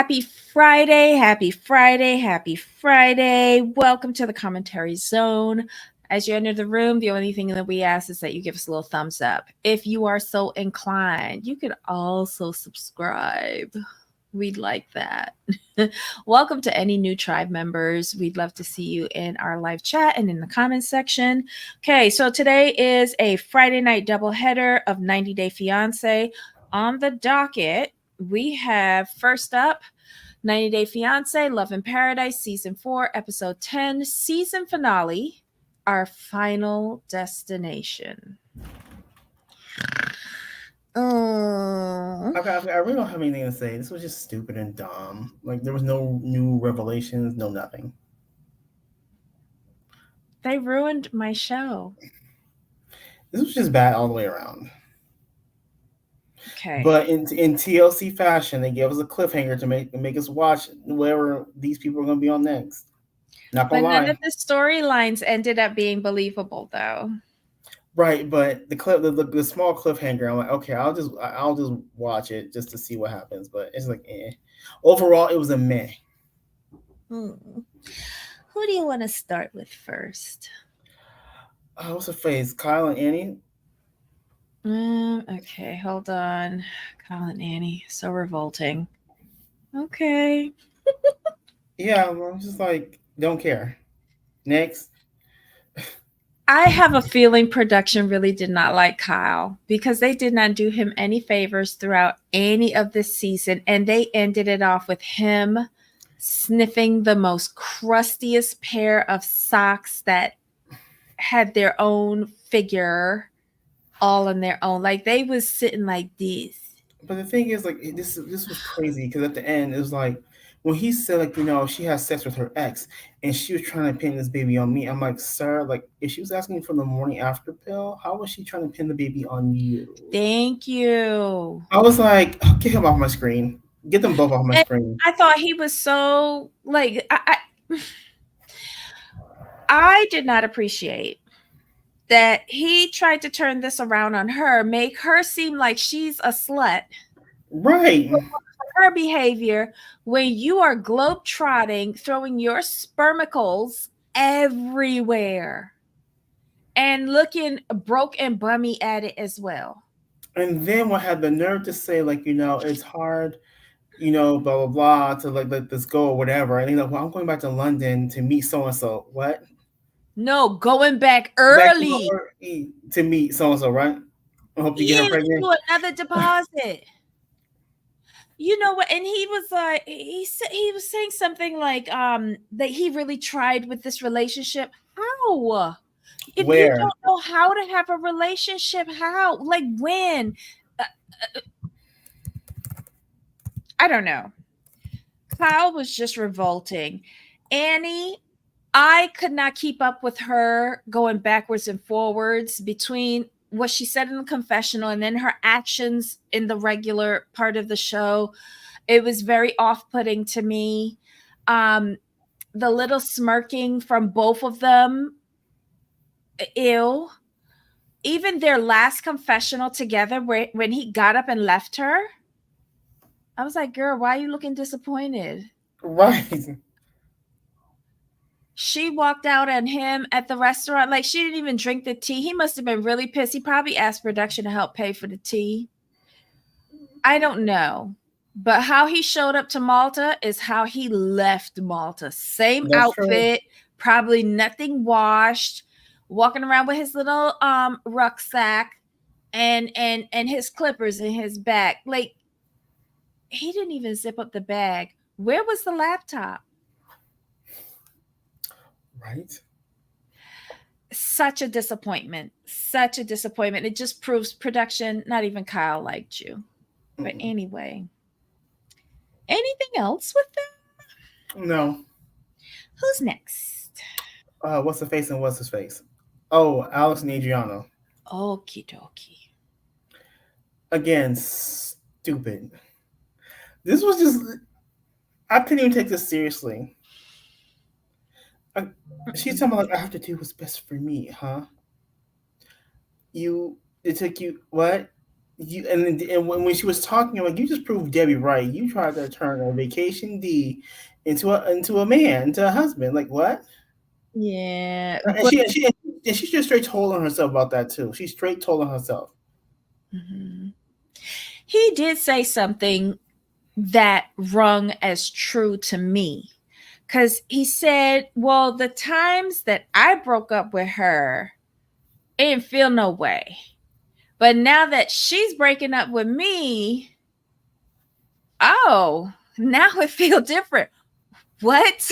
Happy Friday, happy Friday, happy Friday. Welcome to the commentary zone. As you enter the room, the only thing that we ask is that you give us a little thumbs up. If you are so inclined, you could also subscribe. We'd like that. Welcome to any new tribe members. We'd love to see you in our live chat and in the comments section. Okay, so today is a Friday night doubleheader of 90 Day Fiancé. On the docket, we have first up 90 Day Fiancé, Love in Paradise, Season 4, Episode 10, Season Finale, Our Final Destination. Okay, I really don't have anything to say. This was just stupid and dumb. Like, there was no new revelations, no nothing. They ruined my show. This was just bad all the way around. Okay. But in TLC fashion, they gave us a cliffhanger to make us watch whatever these people are going to be on next. Not But gonna lie. none of the storylines ended up being believable, though. Right, but the small cliffhanger, I'm like, okay, I'll just watch it just to see what happens. But it's like, eh. Overall, it was a meh. Who do you want to start with first? What's her face? Kyle and Annie. Okay, hold on. Kyle and Annie, so revolting. Okay. Yeah, I'm just like, don't care. Next. I have a feeling production really did not like Kyle because they did not do him any favors throughout any of this season. And they ended it off with him sniffing the most crustiest pair of socks that had their own figure all on their own. Like they was sitting like this. But the thing is, like, this was crazy because at the end it was like when he said, like, she has sex with her ex and she was trying to pin this baby on me. I'm like, sir, like, if she was asking for the morning after pill, how was she trying to pin the baby on you? Thank you. I was like, oh, get him off my screen. Get them both off my And screen. I thought he was so like I did not appreciate that he tried to turn this around on her, make her seem like she's a slut. Right. Her behavior when you are globetrotting, throwing your spermicles everywhere and looking broke and bummy at it as well. And then what had the nerve to say, like, it's hard, blah blah blah, to like let this go or whatever. And well, I'm going back to London to meet so and so. What? No, going back Back early. to meet so and so, right? I hope you get her Yeah, pregnant. do another deposit. You know what? And he was like, he was saying something like that he really tried with this relationship. How? If you Where? don't know how to have a relationship, how? Like when? I don't know. Kyle was just revolting. Annie, I could not keep up with her going backwards and forwards between what she said in the confessional and then her actions in the regular part of the show. It was very off-putting to me. The little smirking from both of them, ew. Even their last confessional together, when he got up and left her, I was like, girl, why are you looking disappointed? Right. She walked out on him at the restaurant. Like, she didn't even drink the tea. He must have been really pissed. He probably asked production to help pay for the tea. I don't know. But how he showed up to Malta is how he left Malta. Same That's true. outfit, probably nothing washed, walking around with his little rucksack and his clippers in his back. Like, he didn't even zip up the bag. Where was the laptop? Right. Such a disappointment. Such a disappointment. It just proves production, not even Kyle liked you. But anyway, anything else with them? No. Who's next? What's the face and what's his face? Oh, Alex and Adriano. Okie dokie. Again, stupid. This was just. I couldn't even take this seriously. She's talking about, like, I have to do what's best for me, huh? It took you what? when she was talking, I'm like, you just proved Debbie right. You tried to turn a vacation D into a man, into a husband. Like what? Yeah, And but she just straight told on herself about that too. She straight told on herself. mhm. He did say something that rung as true to me. Because he said, well, the times that I broke up with her, it didn't feel no way. But now that she's breaking up with me, oh, now it feels different. What?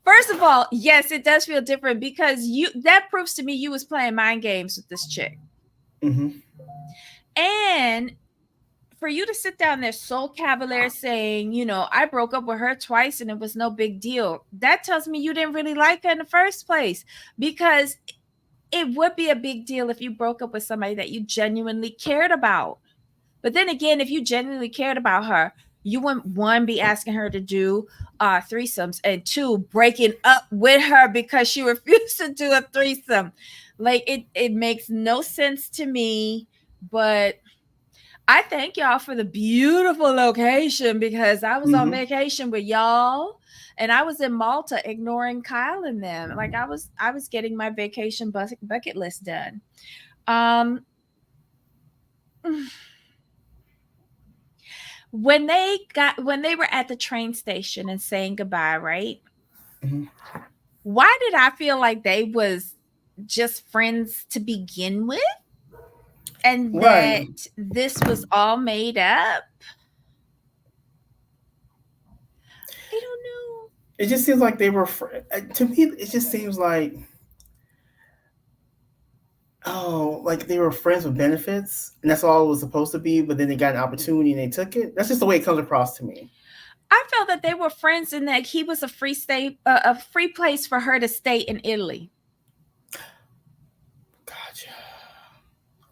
First of all, yes, it does feel different because you that proves to me you was playing mind games with this chick. Mm-hmm. And for you to sit down there so cavalier saying, I broke up with her twice and it was no big deal. That tells me you didn't really like her in the first place, because it would be a big deal if you broke up with somebody that you genuinely cared about. But then again, if you genuinely cared about her, you wouldn't, one, be asking her to do threesomes, and two, breaking up with her because she refused to do a threesome. Like it makes no sense to me. But I thank y'all for the beautiful location, because I was on Mm-hmm. vacation with y'all and I was in Malta ignoring Kyle and them. Like I was getting my vacation bucket list done. Um when they were at the train station and saying goodbye, right? Mm-hmm. Why did I feel like they was just friends to begin with, and Right. that this was all made up? I don't know. It just seems like they were. To me, it just seems like, oh, like they were friends with benefits, and that's all it was supposed to be. But then they got an opportunity and they took it. That's just the way it comes across to me. I felt that they were friends and that he was a free stay, a free place for her to stay in Italy. Gotcha.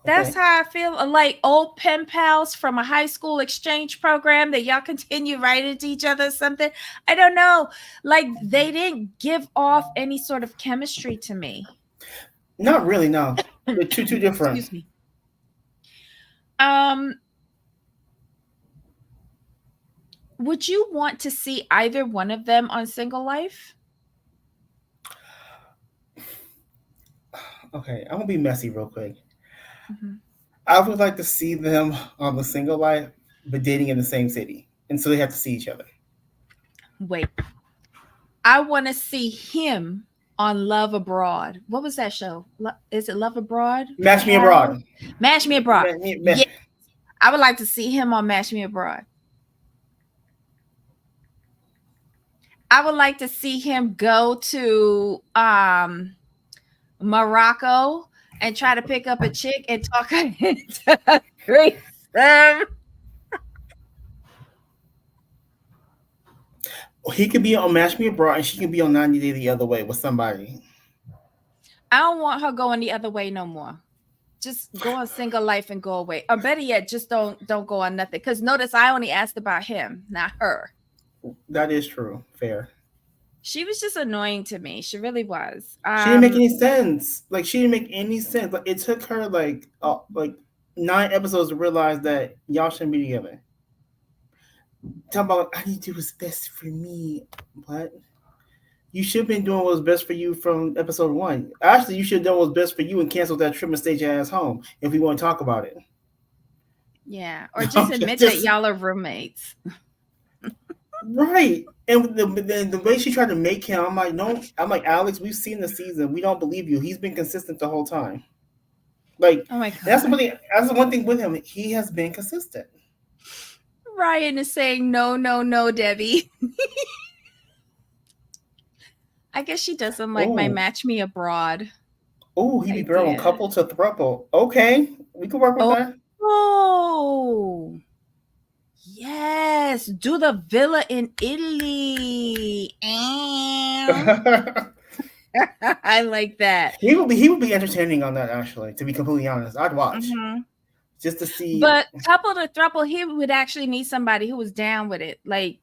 That's Okay. how I feel. Like old pen pals from a high school exchange program that y'all continue writing to each other or something. I don't know. Like they didn't give off any sort of chemistry to me. Not really. No, they're too different. Excuse me. Um, would you want to see either one of them on Single Life? Okay, I'm gonna be messy real quick. Mhm. I would like to see them on the single life, but dating in the same city, and so they have to see each other. Wait, I want to see him on Love Abroad. What was that show? Is it Love Abroad with Match me Harold? abroad. Match Me Abroad. Ma- Yeah, I would like to see him on Match Me Abroad. I would like to see him go to Morocco and try to pick up a chick and talk her into a threesome. he could be on Match Me Abroad, and she can be on 90 Day the Other Way with somebody. I don't want her going the other way no more. Just go on Single Life and go away. Or better yet, just don't go on nothing. Because notice I only asked about him, not her. That is true. Fair. She was just annoying to me. She really was. She didn't make any sense. Like she didn't make any sense. Like it took her like 9 episodes to realize that y'all shouldn't be together. Talk about I need to do what's best for me. What? You should have been doing what was best for you from episode 1. Actually, you should have done what was best for you and canceled that trip and stayed your ass home if we want to talk about it. yeah. Or just admit that Just y'all are roommates. right. And the way she tried to make him, I'm like, no, I'm like, Alex, we've seen the season. We don't believe you. He's been consistent the whole time. Like Oh my that's the God. one thing. That's the one thing with him. He has been consistent. Ryan is saying, no, no, no, Debbie. I guess she doesn't like my Oh, Match Me Abroad he be throwing idea. couple to throuple. Okay, we can work with Oh, that. oh, yes. Do the villa in Italy. I like that. he would be entertaining on that. Actually, to be completely honest, I'd watch Mhm. just to see. But couple to throuple, he would actually need somebody who was down with it. Like,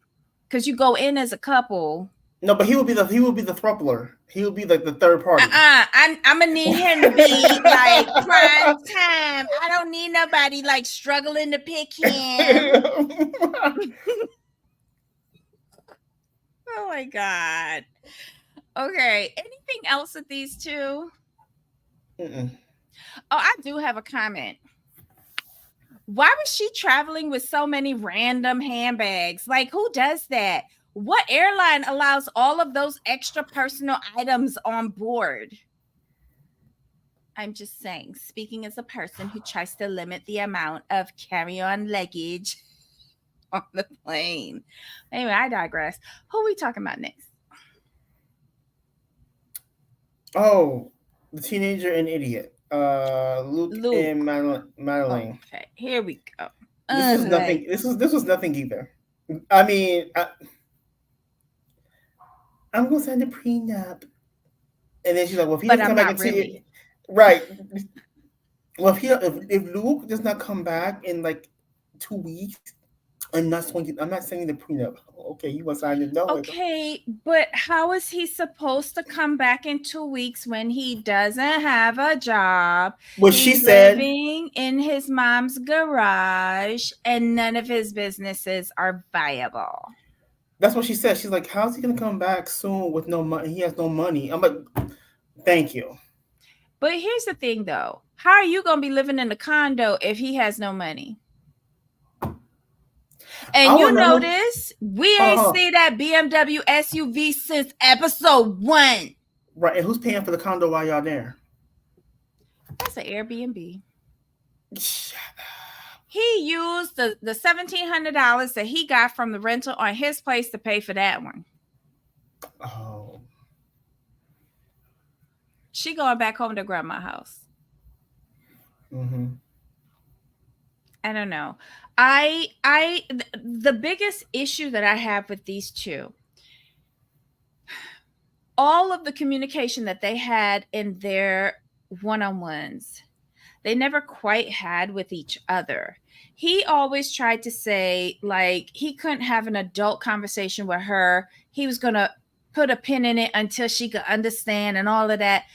because you go in as a couple. No, but he will be the thruppler. He will be like the third party. I'm gonna need him to be like prime time. I don't need nobody like struggling to pick him. Oh my god. Okay. Anything else with these two? Mm-mm. Oh, I do have a comment. Why was she traveling with so many random handbags? Like, who does that? What airline allows all of those extra personal items on board? I'm just saying, speaking as a person who tries to limit the amount of carry on luggage on the plane. Anyway, I digress. Who are we talking about next? Oh, the teenager and idiot. Luke and Luke. Madeline. Okay, here we go. This was Like, nothing. This was nothing either. I mean, I'm gonna sign the prenup, and then she's like, "Well, if he but doesn't I'm come back not into it, really. right? Well, if Luke does not come back in like 2 weeks, I'm not signing the prenup. Okay, you want to sign it? No, like, Okay, but how is he supposed to come back in 2 weeks when he doesn't have a job? what she He's said. living in his mom's garage and none of his businesses are viable. That's what she said. She's like, "How's he gonna come back soon with no money? He has no money." I'm like, "Thank you." But here's the thing though. How are you going to be living in a condo if he has no money? I And want you to know who. notice we Hold on, ain't hold on. see that BMW SUV since episode 1. Right, and who's paying for the condo while y'all there? That's an Airbnb. Shut He used the $1,700 that he got from the rental on his place to pay for that one. up. Oh. She going back home to grandma's house. Mm-hmm. I don't know. The biggest issue that I have with these two, all of the communication that they had in their one-on-ones, they never quite had with each other. He always tried to say, like, he couldn't have an adult conversation with her. He was going to put a pin in it until she could understand and all of that.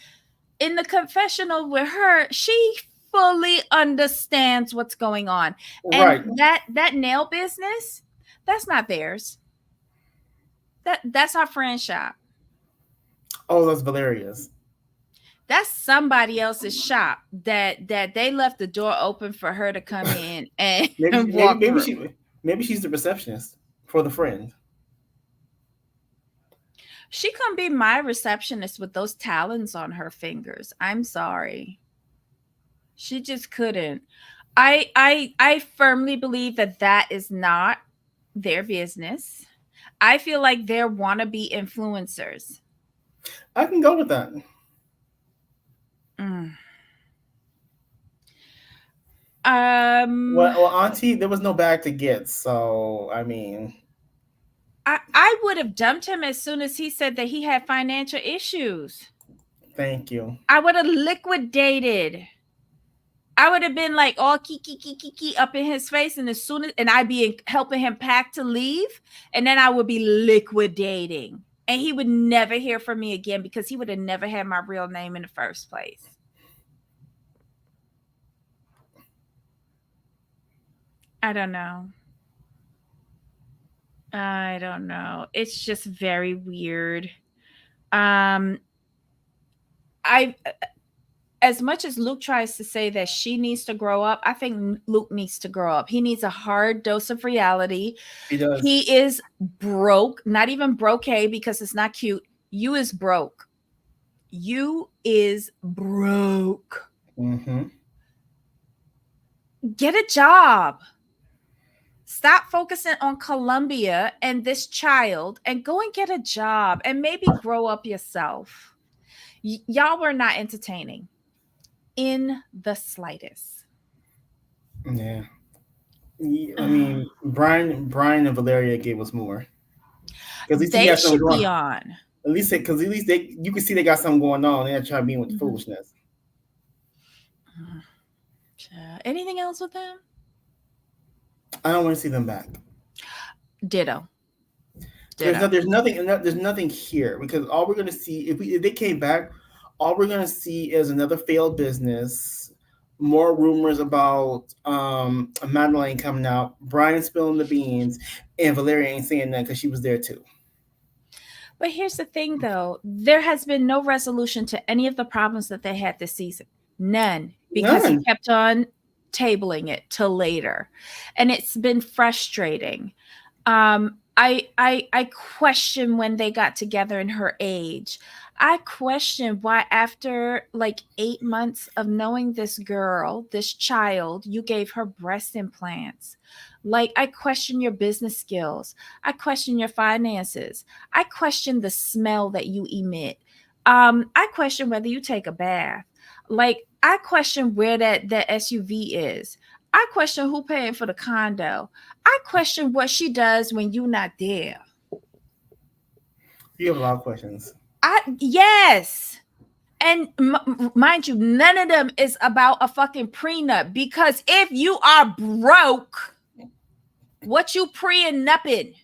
In the confessional with her, she fully understands what's going on. And Right. that nail business, that's not theirs. That's our friend shop. Oh, that's Valeria's. That's somebody else's shop that they left the door open for her to come in and, maybe, and maybe, walk maybe through. she, maybe she's the receptionist for the friend. She couldn't be my receptionist with those talons on her fingers. I'm sorry. She just couldn't. I firmly believe that that is not their business. I feel like they're wannabe influencers. I can go with that. Mm. Well, Auntie, there was no bag to get, so I mean, I would have dumped him as soon as he said that he had financial issues. thank you. I would have liquidated. I would have been like all kiki up in his face, and as soon as and I'd be helping him pack to leave, and then I would be liquidating, and he would never hear from me again because he would have never had my real name in the first place. I don't know. I don't know. It's just very weird. Um, I as much as Luke tries to say that she needs to grow up, I think Luke needs to grow up. He needs a hard dose of reality. He does. He is broke, not even broke because it's not cute. You is broke. You is broke. Mm-hmm. Get a job. Stop focusing on Columbia and this child and go and get a job and maybe grow up yourself. Y'all were not entertaining in the slightest. Yeah. I mean, Brian and Valeria gave us more because at least he They has something should going. be on. At least you can see they got something going on. They're trying to be with the Mhm. foolishness. Anything else with them? I don't want to see them back. Ditto. Ditto. There's nothing here because all we're gonna see if they came back, all we're gonna see is another failed business, more rumors about Madeline coming out, Brian spilling the beans, and Valeria ain't saying that because she was there too. But here's the thing, though, there has been no resolution to any of the problems that they had this season. None, because he None. kept on tabling it till later, and it's been frustrating. I question when they got together in her age. I question why after like 8 months of knowing this girl, this child, you gave her breast implants. Like, I question your business skills. I question your finances. I question the smell that you emit. I question whether you take a bath. Like, I question where that SUV is. I question who paying for the condo. I question what she does when you're not there. You have a lot of questions. Yes. And mind you, none of them is about a fucking prenup, because if you are broke, what you pre-nupping?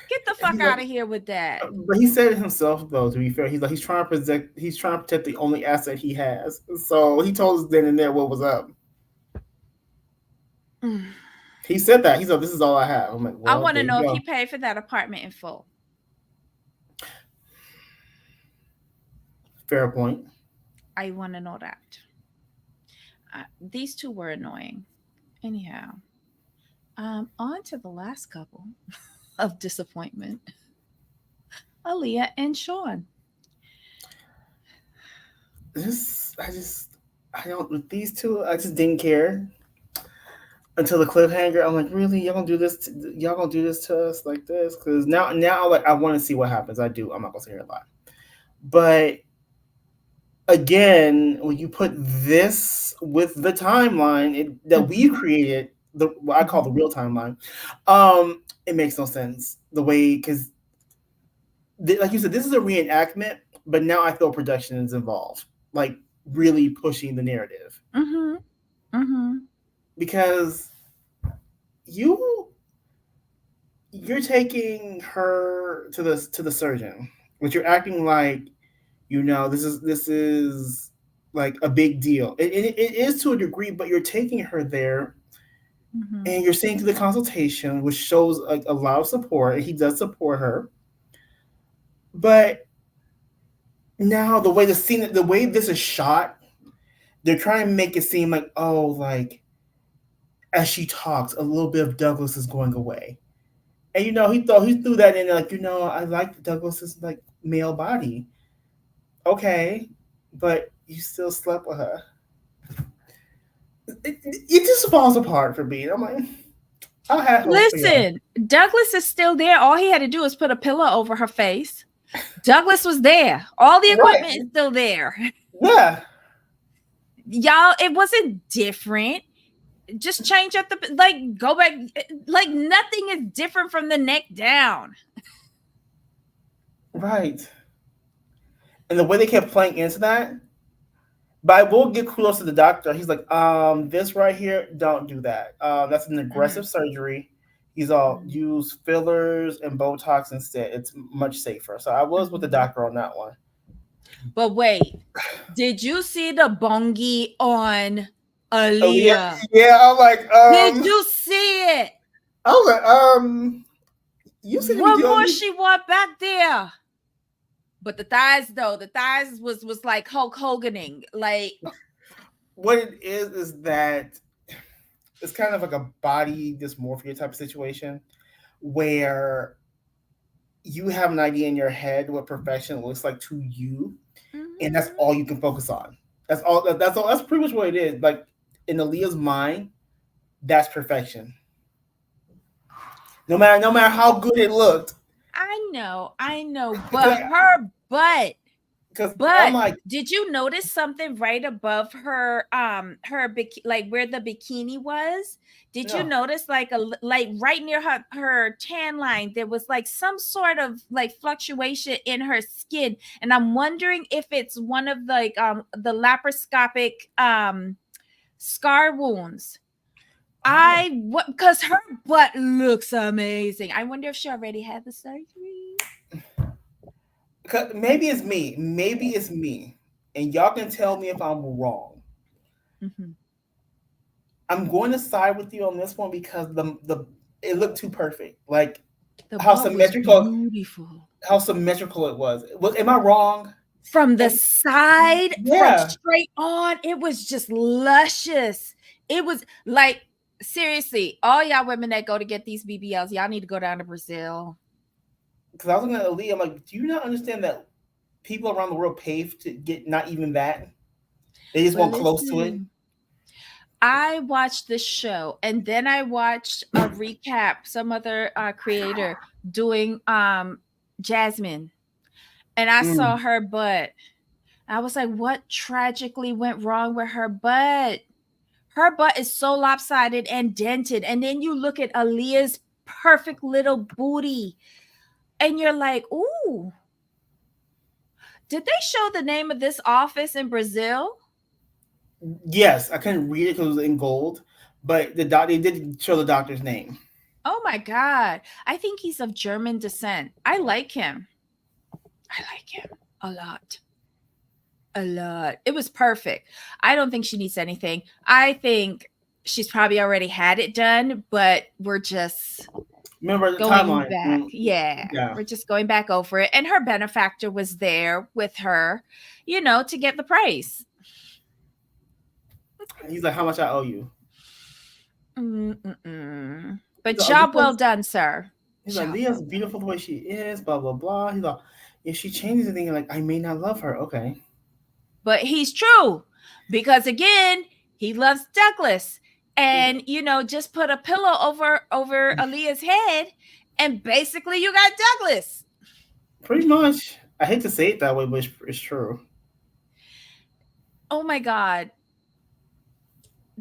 Get the fuck out of here with that. But he said it himself though. To be fair, he's trying to protect. He's trying to protect the only asset he has. So he told us then and there what was up. Mm. He said that. He said, "This is all I have." I'm like, I "Well, want there to you know if go." he paid for that apartment in full. Fair point. I want to know that. These two were annoying. Anyhow, on to the last couple of disappointment. Aaliyah and Sean. I don't with these two. I just didn't care until the cliffhanger. I'm like, really, y'all gonna do this to us like this? Because now, like, I want to see what happens. I do. I'm not gonna say here a lot, but again, when you put this with the timeline that we created, the what I call the real timeline, it makes no sense. The way because like you said, this is a reenactment, but now I feel production is involved, like really pushing the narrative Mm-hmm. Mm-hmm. because you you're taking her to the surgeon, but you're acting like this is like a big deal. It is to a degree, but you're taking her there Mm-hmm. and you're saying to the consultation, which shows a lot of support, and he does support her. But now the way this is shot, they're trying to make it seem like, oh, like as she talks, a little bit of Douglas is going away. And he threw that in like, I like Douglas's like male body. Okay, but you still slept with her. It just falls apart for me. I'm like, I had hope for y'all. Listen, Douglas is still there. All he had to do was put a pillow over her face. Douglas was there. All the Right. equipment is still there. Yeah. Y'all, it wasn't different. Just change up go back. Like, nothing is different from the neck down. Right. And the way they kept playing into that, but I will get kudos to the doctor. He's like, this right here, don't do that. That's an aggressive surgery. He's all use fillers and Botox instead. It's much safer. So I was with the doctor on that one. But wait, did you see the bongi on Oh yeah, Aaliyah? yeah. I'm like, Did you see it? I was like, you seem to be What doing more you. she want back there? But the thighs, though, the thighs was like Hulk Hoganing. Like, What it is that it's kind of like a body dysmorphia type of situation where you have an idea in your head what perfection looks like to you, and that's all you can focus on. That's all. That's all. That's pretty much what it is. Like in Aaliyah's mind, that's perfection. No matter how good it looked. I know, but her butt. Because I'm But like, did you notice something right above her like where the bikini was? Did you no, notice like right near her tan line there was like some sort of like fluctuation in her skin, and I'm wondering if it's one of the laparoscopic scar wounds. Oh, because her butt looks amazing. I wonder if she already had the surgery. maybe it's me. Maybe it's me. And y'all can tell me if I'm wrong. Mhm. I'm going to side with you on this one because the it looked too perfect. Like The how butt was symmetrical beautiful. how symmetrical it was. Am I wrong? From the Like, side, from yeah, straight on, it was just luscious. It was like, seriously, all y'all women that go to get these BBLs, y'all need to go down to Brazil. because I was looking at Ali, I'm like, do you not understand that people around the world pay to get not even that? They just But want close to it. listen, I watched this show and then I watched a recap, some other creator doing Jasmine, and I saw Mm. her butt. I was like, what tragically went wrong with her butt? Her butt is so lopsided and dented. And then you look at Aaliyah's perfect little booty and you're like, ooh, did they show the name of this office in Brazil? Yes, I couldn't read it because it was in gold, but they did show the doctor's name. Oh my God. I think he's of German descent. I like him. I like him a lot. A lot. It was perfect. I don't think she needs anything. I think she's probably already had it done, but we're just Remember the going timeline? back. Yeah, Yeah, we're just going back over it. And her benefactor was there with her, to get the price. he's like, how much I owe you? Mm-mm-mm. But He's like, job well Leah's, done, sir. he's like, Job Leah's well done. beautiful the way she is. Blah blah blah. He's like, if she changes anything, like I may not love her. Okay. But he's true because again, he loves Douglas. And just put a pillow over Aaliyah's head, and basically you got Douglas. Pretty much. I hate to say it that way, but it's true. Oh my God.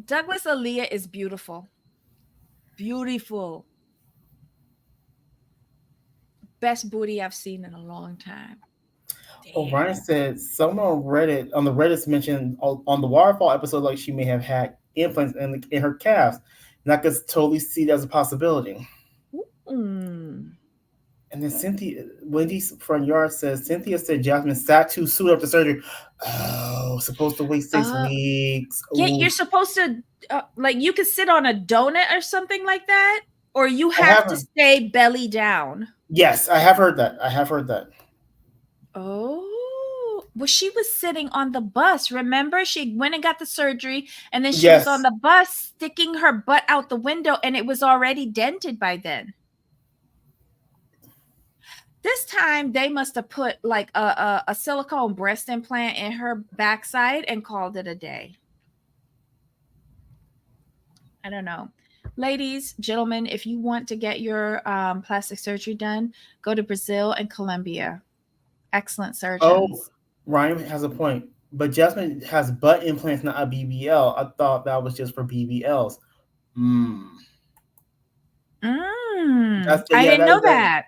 Douglas Aaliyah is beautiful. Beautiful. Best booty I've seen in a long time. O'Brien Damn. said someone on the Reddit mentioned on the waterfall episode like she may have had implants in her calves, and I could totally see that as a possibility. Mm. And then Wendy's front yard says Cynthia said Jasmine sat too soon after surgery. Oh, supposed to wait 6 Uh, weeks. yeah, Ooh, you're supposed to like you could sit on a donut or something like that, or you I have to haven't. stay belly down. Yes, I have heard that. I have heard that. Oh, well, she was sitting on the bus. Remember, she went and got the surgery, and then she was on Yes, the bus sticking her butt out the window, and it was already dented by then. This time they must have put like a silicone breast implant in her backside and called it a day. I don't know. Ladies, gentlemen, if you want to get your plastic surgery done, go to Brazil and Colombia. Excellent oh, surgeons. Ryan has a point. But Jasmine has butt implants, not a BBL. I thought that was just for BBLs. Hmm. I didn't know That. that.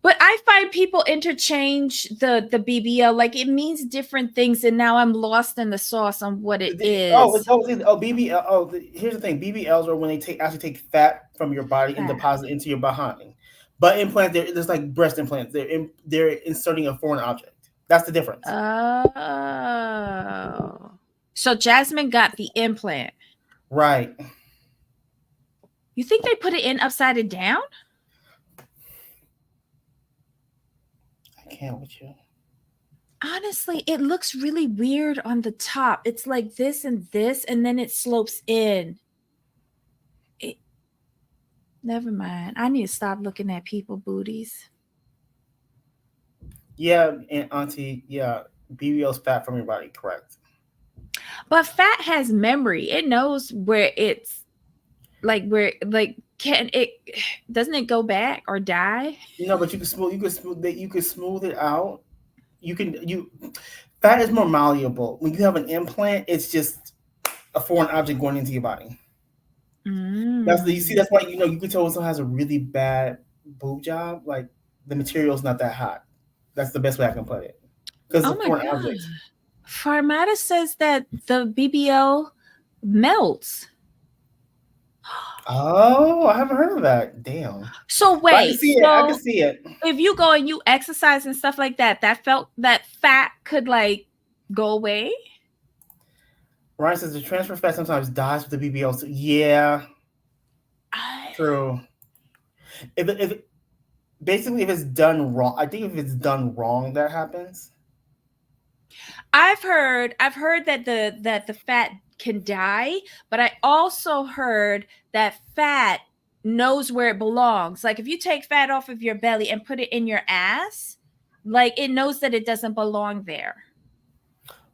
But I find people interchange the BBL like it means different things, and now I'm lost in the sauce on what it is. BBL. Here's the thing: BBLs are when they actually take fat from your body and Fat. deposit into your behind. Butt implants, there's like breast implants. They're inserting a foreign object. That's the difference. Oh. So Jasmine got the implant. Right. You think they put it in upside down? I can't with you. Honestly, it looks really weird on the top. It's like this, and then it slopes in. It, never mind. I need to stop looking at people booties. Yeah, and Auntie, yeah, BBL's fat from your body, correct. But fat has memory. It knows where it's where can it doesn't it go back or die? No, but you could smooth it out. You fat is more malleable. When you have an implant, it's just a foreign object going into your body. You see Mm. that's why you can tell when someone has a really bad boob job, like the material's not that hot. That's the best way I can put it. Because Oh it's a my foreign god. object. Pharmata says that the BBL melts. Oh, I haven't heard of that. Damn. So But I can wait, see it. I can so see it. if you go and you exercise and stuff like that, that fat could like go away? Ryan says the transfer fat sometimes dies with the BBL. So yeah, I, true. If basically if it's done wrong, I think if it's done wrong, that happens. I've heard that the fat can die, but I also heard that fat knows where it belongs. Like if you take fat off of your belly and put it in your ass, like it knows that it doesn't belong there.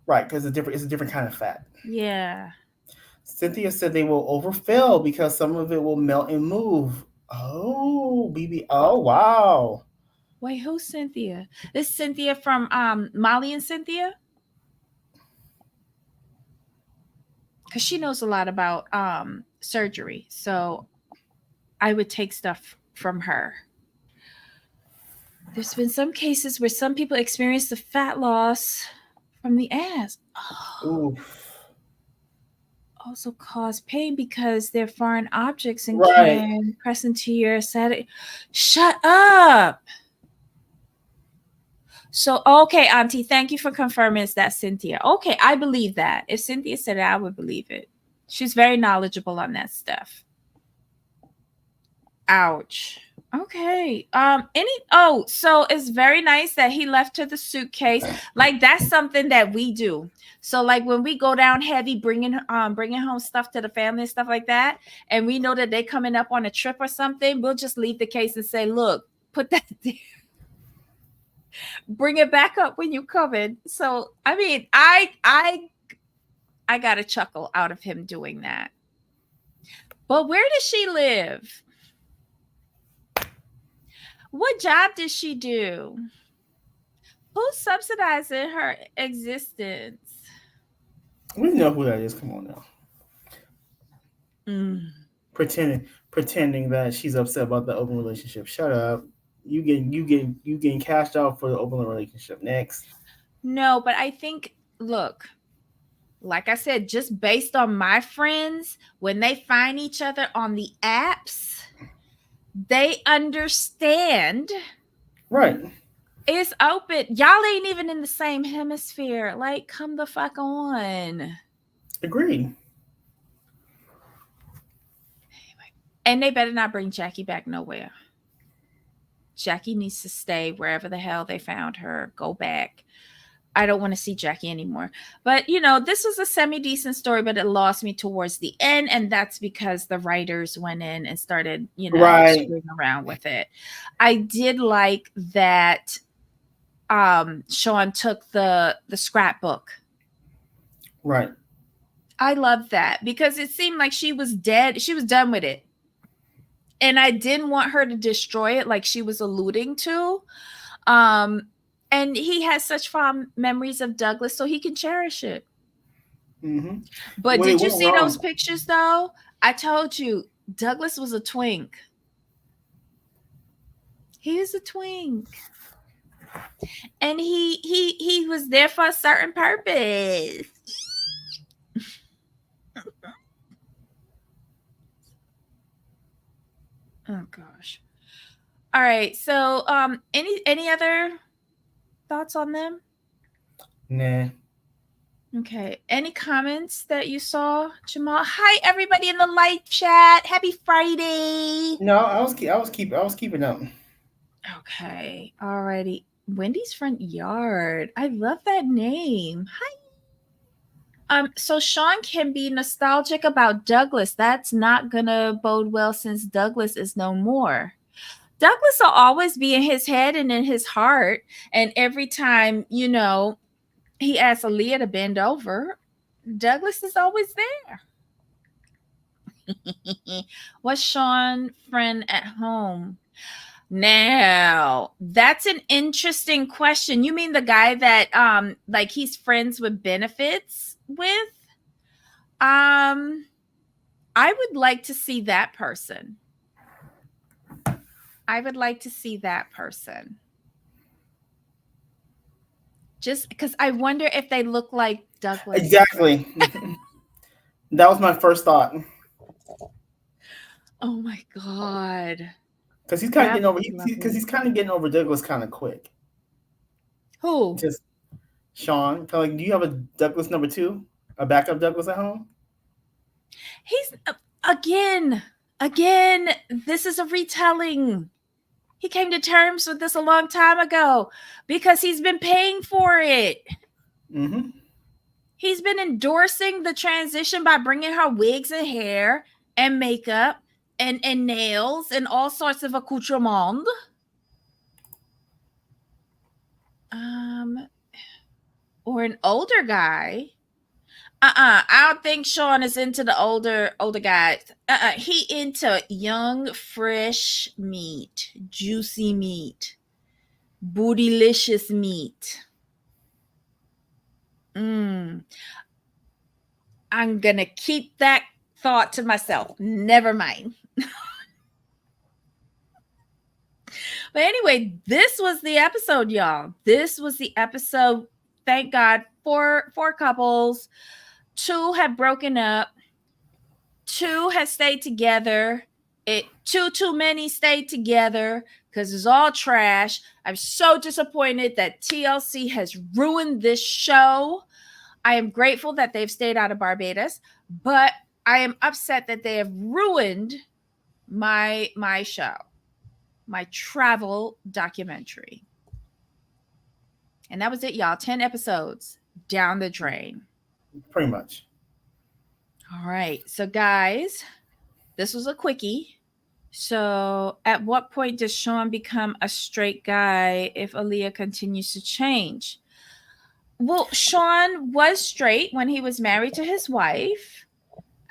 Right, because it's a different kind of fat. Yeah. Cynthia said they will overfill because some of it will melt and move. Oh, BB. Oh, wow. Wait, who's Cynthia? This Cynthia from Molly and Cynthia? Because she knows a lot about surgery. So I would take stuff from her. There's been some cases where some people experience the fat loss from the ass. Oh, Ooh. also cause pain because they're foreign objects and Right. can press into your side. Shut up. So, okay, Auntie, thank you for confirming it's that Cynthia. Okay, I believe that. If Cynthia said it, I would believe it. She's very knowledgeable on that stuff. Ouch. Okay. So it's very nice that he left her the suitcase. Like that's something that we do. So like when we go down heavy bringing home stuff to the family and stuff like that, and we know that they coming up on a trip or something, we'll just leave the case and say, "Look, put that there. Bring it back up when you come in." So, I mean, I got a chuckle out of him doing that. But where does she live? What job does she do? Who's subsidizing her existence? We know who that is. Come on now. Mm. Pretending that she's upset about the open relationship. Shut up. You getting cashed out for the open relationship. Next. No, but I think, look, like I said, just based on my friends, when they find each other on the apps, they understand Right. it's open. Y'all ain't even in the same hemisphere. Like, come the fuck on. Agreed. And they better not bring Jackie back nowhere. Jackie needs to stay wherever the hell they found her. Go back. I don't want to see Jackie anymore. But this was a semi-decent story, but it lost me towards the end, and that's because the writers went in and started, Right. screwing around with it. I did like that Sean took the scrapbook. Right. I love that because it seemed like she was dead. She was done with it. And I didn't want her to destroy it like she was alluding to. And he has such fond memories of Douglas, so he can cherish it. Mm-hmm. But What did you went see those wrong? pictures though? I told you Douglas was a twink. He is a twink. And he was there for a certain purpose. Oh gosh. All right. So any other thoughts on them? Nah. Okay. Any comments that you saw, Jamal? Hi, everybody in the live chat. Happy Friday. No, I was keeping up. Okay. Alrighty. Wendy's Front Yard. I love that name. Hi. So Sean can be nostalgic about Douglas. That's not gonna bode well since Douglas is no more. Douglas will always be in his head and in his heart. And every time, he asks Aaliyah to bend over, Douglas is always there. Was Sean friend at home? Now, that's an interesting question. You mean the guy that like he's friends with benefits with? I would like to see that person. I would like to see that person. Just because I wonder if they look like Douglas. Exactly. That was my first thought. Oh my God. Because he's kind of That getting over. was Because lovely. he's kind of getting over Douglas kind of quick. Who? Just Sean. Kind of like, do you have a Douglas number two, a backup Douglas at home? He's again, this is a retelling. He came to terms with this a long time ago because he's been paying for it. Mm-hmm. He's been endorsing the transition by bringing her wigs and hair and makeup and nails and all sorts of accoutrements. Um, or an older guy. I don't think Sean is into the older guys. He into young, fresh meat, juicy meat, bootylicious meat. Mm. I'm gonna keep that thought to myself. Never mind. But anyway, this was the episode, y'all. This was the episode. Thank God for four couples. Two have broken up. Two has stayed together. Too many stayed together because it's all trash. I'm so disappointed that TLC has ruined this show. I am grateful that they've stayed out of Barbados, but I am upset that they have ruined my show, my travel documentary. And that was it, y'all. 10 episodes down the drain. Pretty much. All right. So, guys, this was a quickie. So, at what point does Sean become a straight guy if Aaliyah continues to change? Well, Sean was straight when he was married to his wife,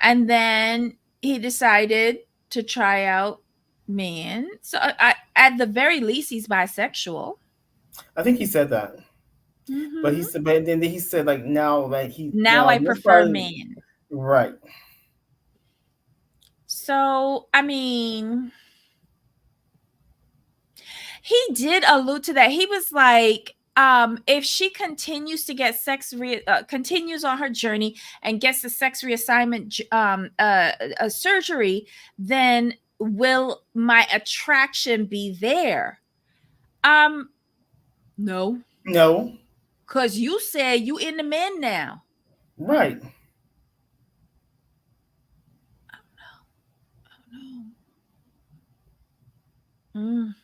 and then he decided to try out men. So, at the very least, he's bisexual. I think he said that, but he Mm-hmm. said, but then he said like now like he Now now I this prefer part men. right. So, I mean, he did allude to that. He was like, if she continues to get continues on her journey and gets the sex reassignment a surgery, then will my attraction be there? No, No, because you said you into men now. right. Mm.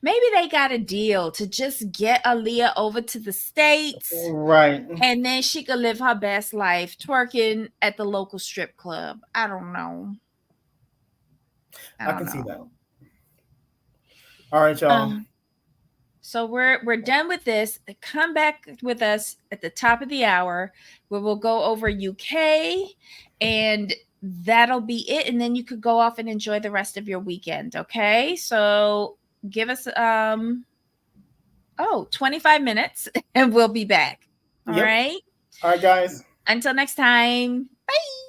Maybe they got a deal to just get Aaliyah over to the States Right. and then she could live her best life twerking at the local strip club. I don't know. I I don't can see know. that. All right, y'all. Um, so we're done with this. Come back with us at the top of the hour where we'll go over UK and that'll be it. And then you could go off and enjoy the rest of your weekend. Okay. So give us 25 minutes and we'll be back. All Yep. right. All right, guys. Until next time. Bye.